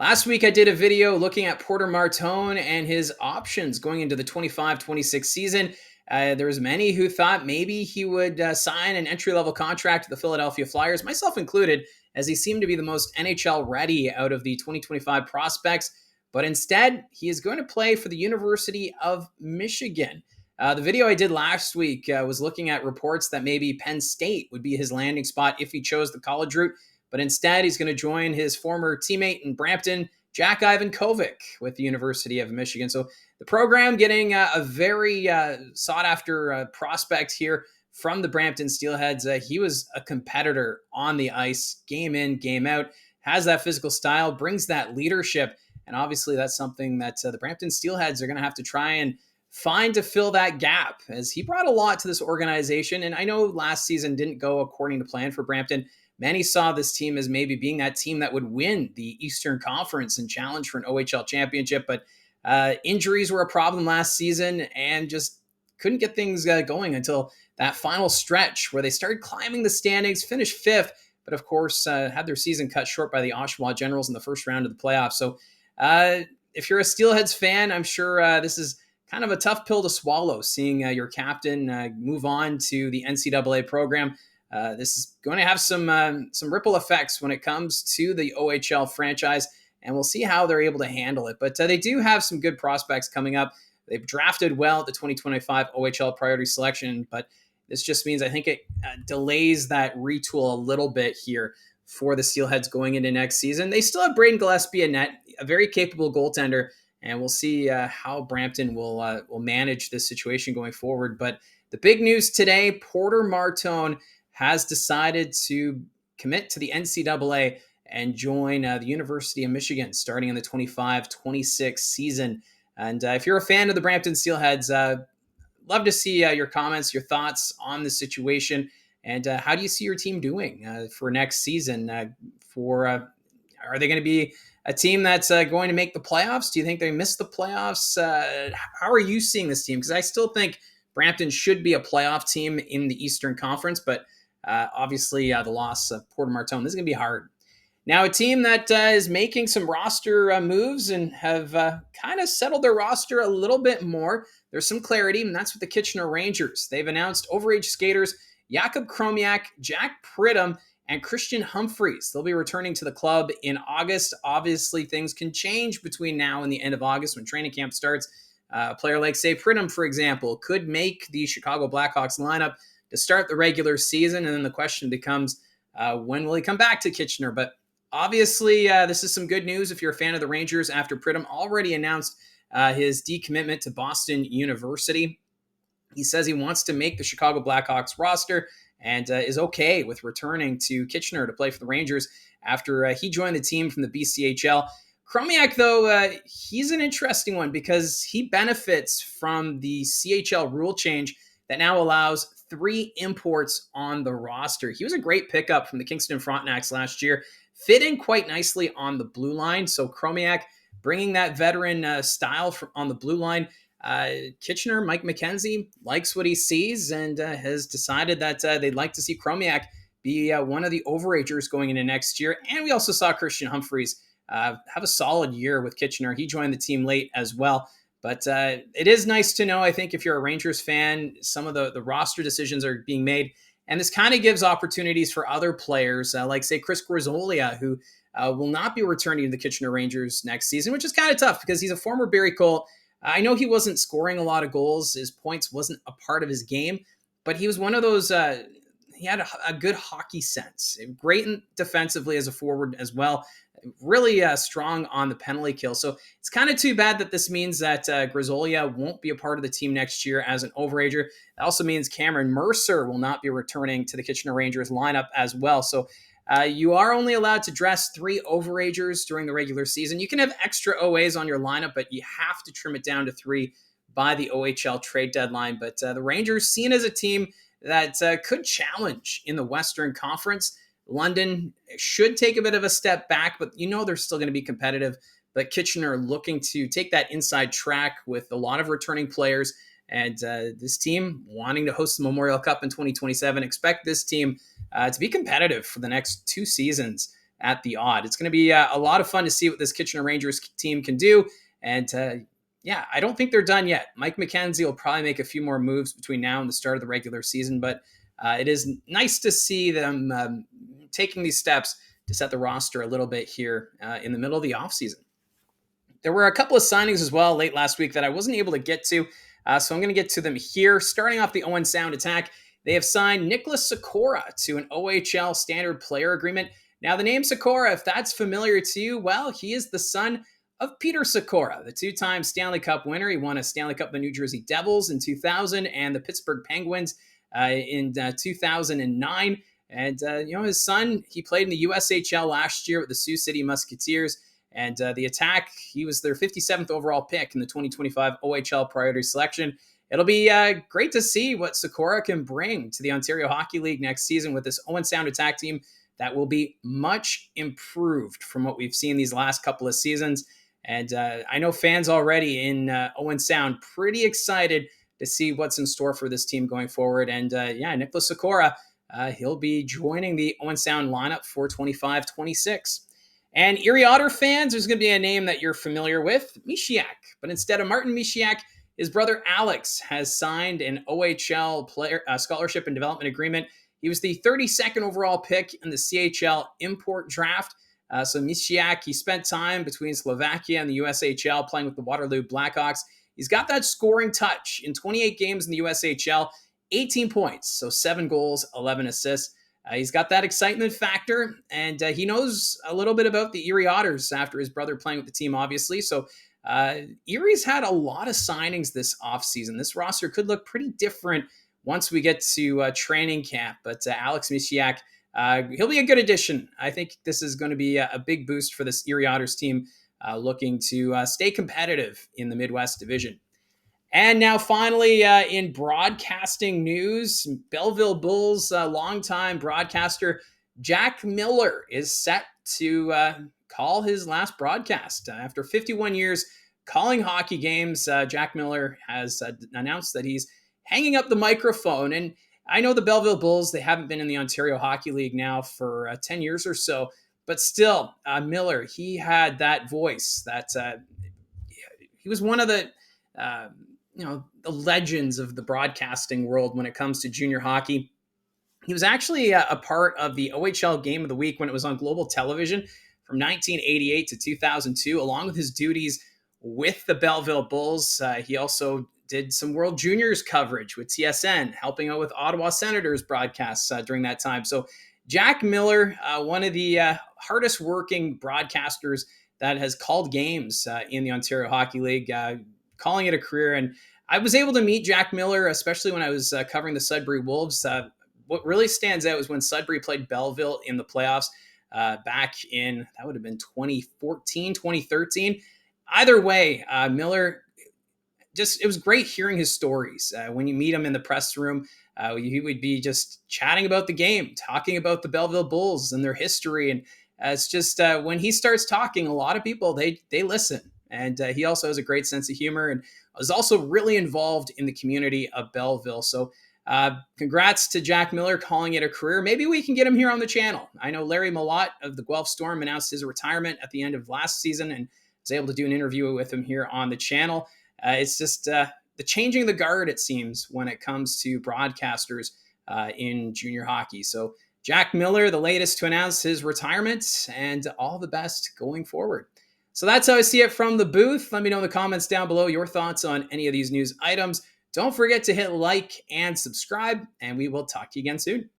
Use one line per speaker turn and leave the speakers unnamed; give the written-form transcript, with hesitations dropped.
Last week, I did a video looking at Porter Martone and his options going into the 25-26 season. There was many who thought maybe he would sign an entry-level contract with the Philadelphia Flyers, myself included, as he seemed to be the most NHL ready out of the 2025 prospects. But instead, he is going to play for the University of Michigan. The video I did last week was looking at reports that maybe Penn State would be his landing spot if he chose the college route. But instead, he's going to join his former teammate in Brampton, Jack Ivankovic, with the University of Michigan. So the program getting a very sought-after prospect here from the Brampton Steelheads. He was a competitor on the ice, game in, game out, has that physical style, brings that leadership, and obviously that's something that the Brampton Steelheads are going to have to try and find to fill that gap, as he brought a lot to this organization. And I know last season didn't go according to plan for Brampton. Many saw this team as maybe being that team that would win the Eastern Conference and challenge for an OHL championship, but injuries were a problem last season and just couldn't get things going until that final stretch where they started climbing the standings, finished fifth, but of course had their season cut short by the Oshawa Generals in the first round of the playoffs. So if you're a Steelheads fan, I'm sure this is kind of a tough pill to swallow, seeing your captain move on to the NCAA program. This is going to have some ripple effects when it comes to the OHL franchise, and we'll see how they're able to handle it. But they do have some good prospects coming up. They've drafted well at the 2025 OHL priority selection, but this just means I think it delays that retool a little bit here for the Steelheads going into next season. They still have Braden Gillespie in net, a very capable goaltender, and we'll see how Brampton will manage this situation going forward. But the big news today, Porter Martone has decided to commit to the NCAA and join the University of Michigan starting in the 25-26 season. And if you're a fan of the Brampton Steelheads, love to see your comments, your thoughts on the situation, and how do you see your team doing for next season? Are they going to be a team that's going to make the playoffs? Do you think they miss the playoffs? How are you seeing this team? Because I still think Brampton should be a playoff team in the Eastern Conference, but obviously, the loss of Porter Martone, this is going to be hard. Now, a team that is making some roster moves and have kind of settled their roster a little bit more. There's some clarity, and that's with the Kitchener Rangers. They've announced overage skaters Jakub Kromiak, Jack Pridham, and Christian Humphreys. They'll be returning to the club in August. Obviously, things can change between now and the end of August when training camp starts. A player like, say, Pridham, for example, could make the Chicago Blackhawks lineup to start the regular season, and then the question becomes, when will he come back to Kitchener? But obviously, this is some good news if you're a fan of the Rangers after Pridham already announced his decommitment to Boston University. He says he wants to make the Chicago Blackhawks roster and is okay with returning to Kitchener to play for the Rangers after he joined the team from the BCHL. Kromiak, though, he's an interesting one because he benefits from the CHL rule change that now allows 3 imports on the roster. He was a great pickup from the Kingston Frontenacs last year, fit in quite nicely on the blue line. So Kromiak bringing that veteran style on the blue line. Kitchener, Mike McKenzie, likes what he sees and has decided that they'd like to see Kromiak be one of the overagers going into next year. And we also saw Christian Humphreys have a solid year with Kitchener. He joined the team late as well. But it is nice to know, I think, if you're a Rangers fan, some of the roster decisions are being made. And this kind of gives opportunities for other players, like, say, Chris Griszolia, who will not be returning to the Kitchener Rangers next season, which is kind of tough because he's a former Barrie Colt. I know he wasn't scoring a lot of goals. His points wasn't a part of his game, but he was one of those, he had a good hockey sense. Great defensively as a forward as well. Really strong on the penalty kill. So it's kind of too bad that this means that Griszolia won't be a part of the team next year as an overager. It also means Cameron Mercer will not be returning to the Kitchener Rangers lineup as well. So you are only allowed to dress 3 overagers during the regular season. You can have extra OAs on your lineup, but you have to trim it down to 3 by the OHL trade deadline. But the Rangers seen as a team that could challenge in the Western Conference. London should take a bit of a step back, but they're still going to be competitive. But Kitchener looking to take that inside track with a lot of returning players, and this team wanting to host the Memorial Cup in 2027. Expect this team to be competitive for the next 2 seasons at the Odd. It's going to be a lot of fun to see what this Kitchener Rangers team can do. And yeah, I don't think they're done yet. Mike McKenzie will probably make a few more moves between now and the start of the regular season, but it is nice to see them taking these steps to set the roster a little bit here in the middle of the offseason. There were a couple of signings as well late last week that I wasn't able to get to, so I'm going to get to them here. Starting off the Owen Sound Attack, they have signed Nicholas Sykora to an OHL standard player agreement. Now, the name Sykora, if that's familiar to you, well, he is the son of Peter Sykora, the two-time Stanley Cup winner. He won a Stanley Cup with the New Jersey Devils in 2000 and the Pittsburgh Penguins in 2009. And, his son, he played in the USHL last year with the Sioux City Musketeers. And the Attack, he was their 57th overall pick in the 2025 OHL priority selection. It'll be great to see what Sykora can bring to the Ontario Hockey League next season with this Owen Sound Attack team that will be much improved from what we've seen these last couple of seasons. And I know fans already in Owen Sound pretty excited to see what's in store for this team going forward. And Nicholas Sykora, he'll be joining the Owen Sound lineup for 25-26. And Erie Otter fans, there's going to be a name that you're familiar with, Misiak. But instead of Martin Misiak, his brother Alex has signed an OHL player scholarship and development agreement. He was the 32nd overall pick in the CHL import draft. So Misiak, he spent time between Slovakia and the USHL playing with the Waterloo Blackhawks. He's got that scoring touch in 28 games in the USHL, 18 points, so 7 goals, 11 assists. He's got that excitement factor, and he knows a little bit about the Erie Otters after his brother playing with the team, obviously. So Erie's had a lot of signings this offseason. This roster could look pretty different once we get to training camp. But Alex Misiak, he'll be a good addition. I think this is going to be a big boost for this Erie Otters team looking to stay competitive in the Midwest Division. And now finally, in broadcasting news, Belleville Bulls longtime broadcaster Jack Miller is set to call his last broadcast. After 51 years calling hockey games, Jack Miller has announced that he's hanging up the microphone. And I know the Belleville Bulls, they haven't been in the Ontario Hockey League now for 10 years or so. But still, Miller, he had that voice. He was one of the the legends of the broadcasting world when it comes to junior hockey. He was actually a part of the OHL Game of the Week when it was on global television from 1988 to 2002, along with his duties with the Belleville Bulls. He also did some World Juniors coverage with TSN, helping out with Ottawa Senators broadcasts during that time. So Jack Miller, one of the hardest working broadcasters that has called games in the Ontario Hockey League, calling it a career. And I was able to meet Jack Miller, especially when I was covering the Sudbury Wolves. What really stands out is when Sudbury played Belleville in the playoffs back in, that would have been 2014, 2013. Either way, Miller, it was great hearing his stories. When you meet him in the press room, he would be just chatting about the game, talking about the Belleville Bulls and their history. And it's just when he starts talking, a lot of people, they listen. And he also has a great sense of humor and was also really involved in the community of Belleville. So congrats to Jack Miller calling it a career. Maybe we can get him here on the channel. I know Larry Malott of the Guelph Storm announced his retirement at the end of last season and was able to do an interview with him here on the channel. It's just the changing the guard, it seems, when it comes to broadcasters in junior hockey. So Jack Miller, the latest to announce his retirement, and all the best going forward. So that's how I see it from the booth. Let me know in the comments down below your thoughts on any of these news items. Don't forget to hit like and subscribe, and we will talk to you again soon.